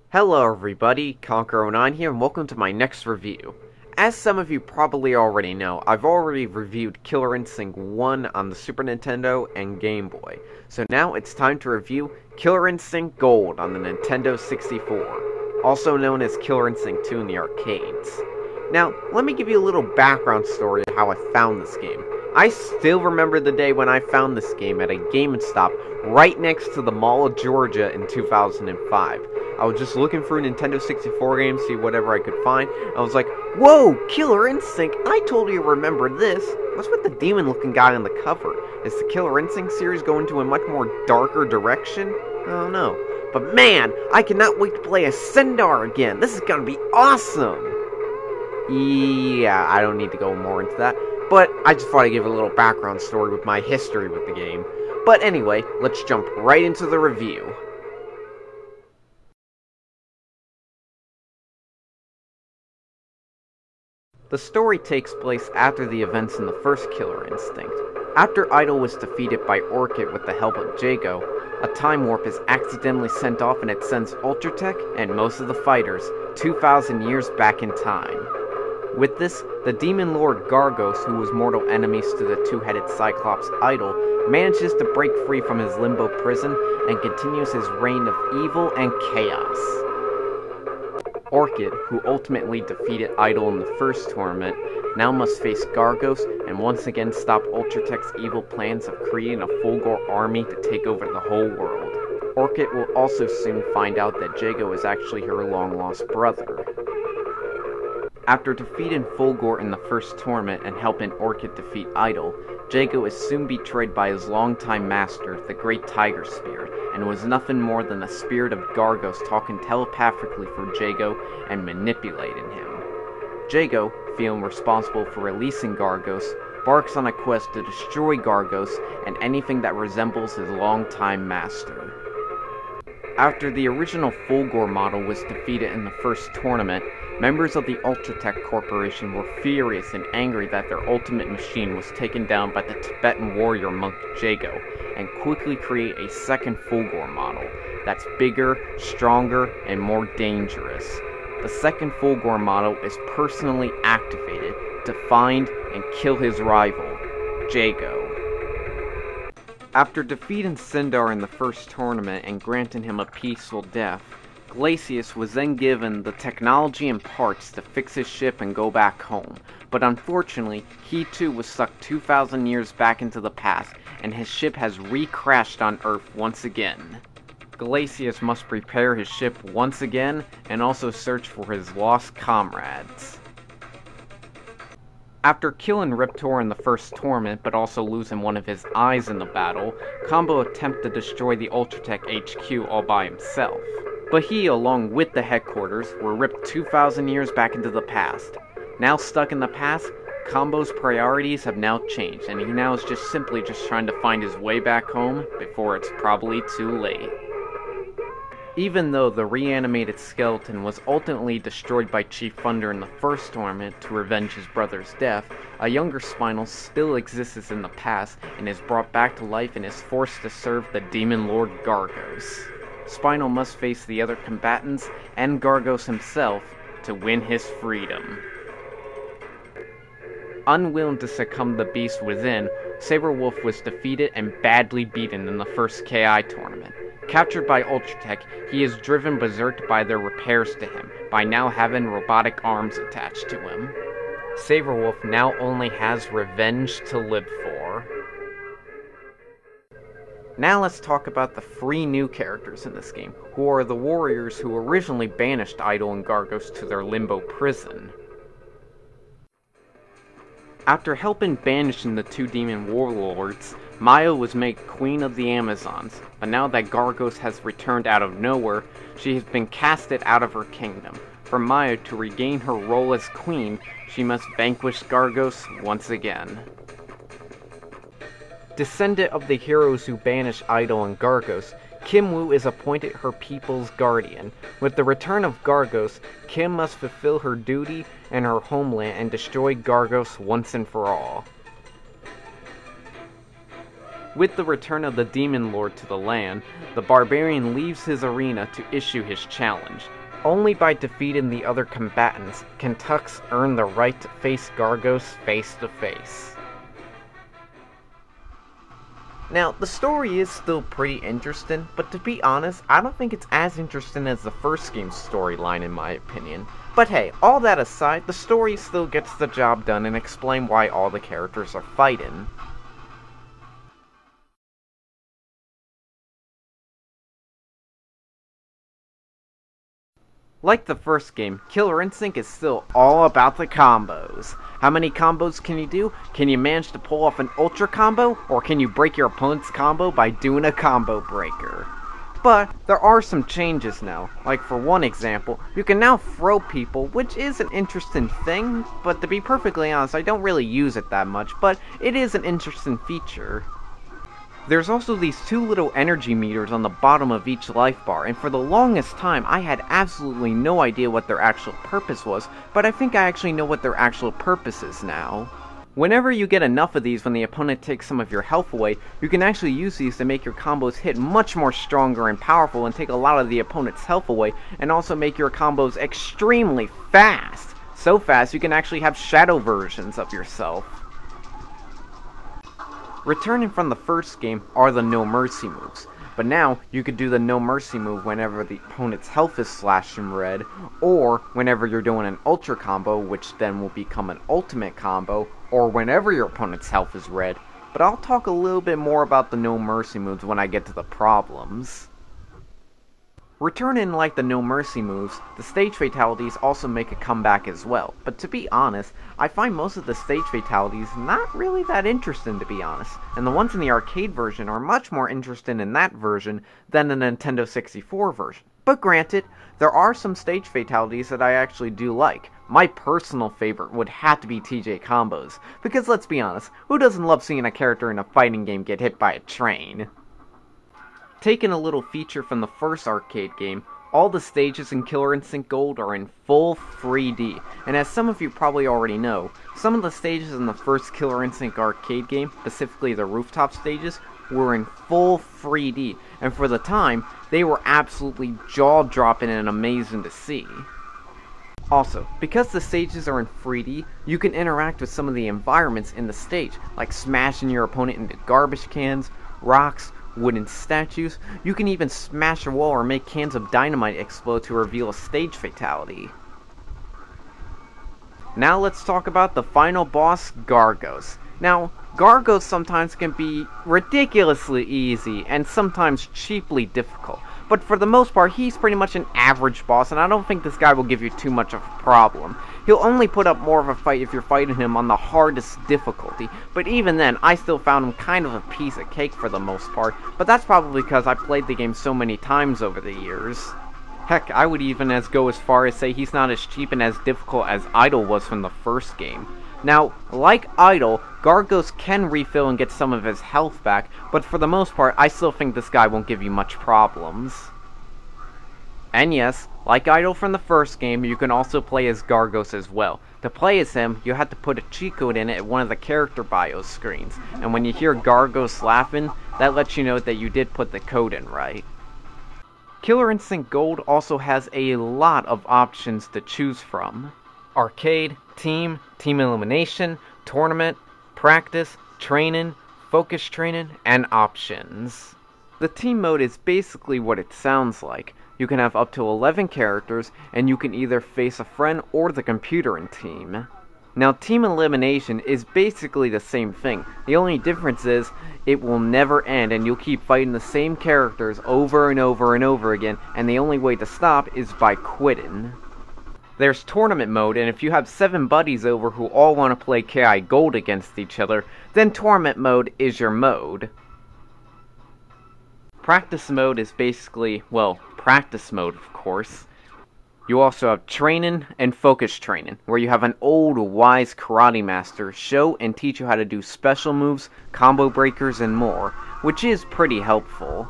Hello everybody, Conkeronine here, and welcome to my next review. As some of you probably already know, I've already reviewed Killer Instinct 1 on the Super Nintendo and Game Boy, so now it's time to review Killer Instinct Gold on the Nintendo 64, also known as Killer Instinct 2 in the arcades. Now, let me give you a little background story of how I found this game. I still remember the day when I found this game at a GameStop right next to the Mall of Georgia in 2005. I was just looking for Nintendo 64 games, see whatever I could find. I was like, whoa, Killer Instinct, I totally remember this. What's with the demon-looking guy on the cover? Is the Killer Instinct series going to a much more darker direction? I don't know. But man, I cannot wait to play as Sindar again. This is gonna be awesome. Yeah, I don't need to go more into that. But I just thought I'd give a little background story with my history with the game. But anyway, let's jump right into the review. The story takes place after the events in the first Killer Instinct. After Idol was defeated by B.Orchid with the help of Jago, a time warp is accidentally sent off and it sends Ultratech and most of the fighters 2,000 years back in time. With this, the Demon Lord Gargos, who was mortal enemies to the two-headed Cyclops Idol, manages to break free from his limbo prison and continues his reign of evil and chaos. B.Orchid, who ultimately defeated Idol in the first tournament, now must face Gargos and once again stop Ultratech's evil plans of creating a Fulgor army to take over the whole world. B.Orchid will also soon find out that Jago is actually her long-lost brother. After defeating Fulgor in the first tournament and helping B.Orchid defeat Idol, Jago is soon betrayed by his longtime master, the Great Tiger Spirit, and was nothing more than the spirit of Gargos talking telepathically for Jago and manipulating him. Jago, feeling responsible for releasing Gargos, embarks on a quest to destroy Gargos and anything that resembles his longtime master. After the original Fulgor model was defeated in the first tournament, members of the Ultratech Corporation were furious and angry that their ultimate machine was taken down by the Tibetan warrior monk Jago, and quickly create a second Fulgor model that's bigger, stronger, and more dangerous. The second Fulgor model is personally activated to find and kill his rival, Jago. After defeating Sindar in the first tournament and granting him a peaceful death, Glacius was then given the technology and parts to fix his ship and go back home, but unfortunately, he too was sucked 2,000 years back into the past, and his ship has re-crashed on Earth once again. Glacius must prepare his ship once again, and also search for his lost comrades. After killing Riptor in the first tournament, but also losing one of his eyes in the battle, Combo attempted to destroy the Ultratech HQ all by himself. But he, along with the headquarters, were ripped 2,000 years back into the past. Now stuck in the past, Combo's priorities have now changed, and he now is just simply trying to find his way back home before it's probably too late. Even though the reanimated skeleton was ultimately destroyed by Chief Thunder in the first tournament to revenge his brother's death, a younger Spinal still exists in the past and is brought back to life and is forced to serve the Demon Lord Gargos. Spinal must face the other combatants and Gargos himself to win his freedom. Unwilling to succumb to the beast within, Saberwolf was defeated and badly beaten in the first KI tournament. Captured by Ultratech, he is driven berserk by their repairs to him, by now having robotic arms attached to him. Saberwolf now only has revenge to live for. Now let's talk about the 3 new characters in this game, who are the warriors who originally banished Idol and Gargos to their limbo prison. After helping banishing the 2 demon warlords, Maya was made Queen of the Amazons, but now that Gargos has returned out of nowhere, she has been casted out of her kingdom. For Maya to regain her role as Queen, she must vanquish Gargos once again. Descendant of the heroes who banished Idol and Gargos, Kim Woo is appointed her people's guardian. With the return of Gargos, Kim must fulfill her duty in her homeland and destroy Gargos once and for all. With the return of the Demon Lord to the land, the barbarian leaves his arena to issue his challenge. Only by defeating the other combatants can Tux earn the right to face Gargos face to face. Now, the story is still pretty interesting, but to be honest, I don't think it's as interesting as the first game's storyline in my opinion. But hey, all that aside, the story still gets the job done and explains why all the characters are fighting. Like the first game, Killer Instinct is still all about the combos. How many combos can you do? Can you manage to pull off an ultra combo? Or can you break your opponent's combo by doing a combo breaker? But there are some changes now. Like for one example, you can now throw people, which is an interesting thing, but to be perfectly honest, I don't really use it that much, but it is an interesting feature. There's also these two little energy meters on the bottom of each life bar, and for the longest time I had absolutely no idea what their actual purpose was, but I think I actually know what their actual purpose is now. Whenever you get enough of these when the opponent takes some of your health away, you can actually use these to make your combos hit much more stronger and powerful and take a lot of the opponent's health away, and also make your combos extremely fast. So fast you can actually have shadow versions of yourself. Returning from the first game are the No Mercy moves, but now you could do the No Mercy move whenever the opponent's health is slashed in red, or whenever you're doing an Ultra combo, which then will become an Ultimate combo, or whenever your opponent's health is red, but I'll talk a little bit more about the No Mercy moves when I get to the problems. Returning like the No Mercy moves, the stage fatalities also make a comeback as well, but to be honest, I find most of the stage fatalities not really that interesting to be honest, and the ones in the arcade version are much more interesting in that version than the Nintendo 64 version. But granted, there are some stage fatalities that I actually do like. My personal favorite would have to be TJ combos, because let's be honest, who doesn't love seeing a character in a fighting game get hit by a train? Taking a little feature from the first arcade game, all the stages in Killer Instinct Gold are in full 3D, and as some of you probably already know, some of the stages in the first Killer Instinct arcade game, specifically the rooftop stages, were in full 3D, and for the time, they were absolutely jaw-dropping and amazing to see. Also, because the stages are in 3D, you can interact with some of the environments in the stage, like smashing your opponent into garbage cans, rocks, wooden statues. You can even smash a wall or make cans of dynamite explode to reveal a stage fatality. Now let's talk about the final boss, Gargos. Now, Gargos sometimes can be ridiculously easy and sometimes cheaply difficult, but for the most part he's pretty much an average boss, and I don't think this guy will give you too much of a problem. He'll only put up more of a fight if you're fighting him on the hardest difficulty, but even then, I still found him kind of a piece of cake for the most part, but that's probably because I played the game so many times over the years. Heck, I would even go as far as say he's not as cheap and as difficult as Idol was from the first game. Now, like Idol, Gargos can refill and get some of his health back, but for the most part, I still think this guy won't give you much problems. And yes, like Idol from the first game, you can also play as Gargos as well. To play as him, you have to put a cheat code in it at one of the character bios screens, and when you hear Gargos laughing, that lets you know that you did put the code in right. Killer Instinct Gold also has a lot of options to choose from. Arcade, Team, Team Elimination, Tournament, Practice, Training, Focus Training, and Options. The Team mode is basically what it sounds like. You can have up to 11 characters, and you can either face a friend or the computer in Team. Now, Team Elimination is basically the same thing. The only difference is, it will never end, and you'll keep fighting the same characters over and over and over again, and the only way to stop is by quitting. There's Tournament mode, and if you have 7 buddies over who all want to play KI Gold against each other, then Tournament mode is your mode. Practice mode is basically, well, practice mode of course. You also have Training and Focus Training, where you have an old wise karate master show and teach you how to do special moves, combo breakers, and more, which is pretty helpful.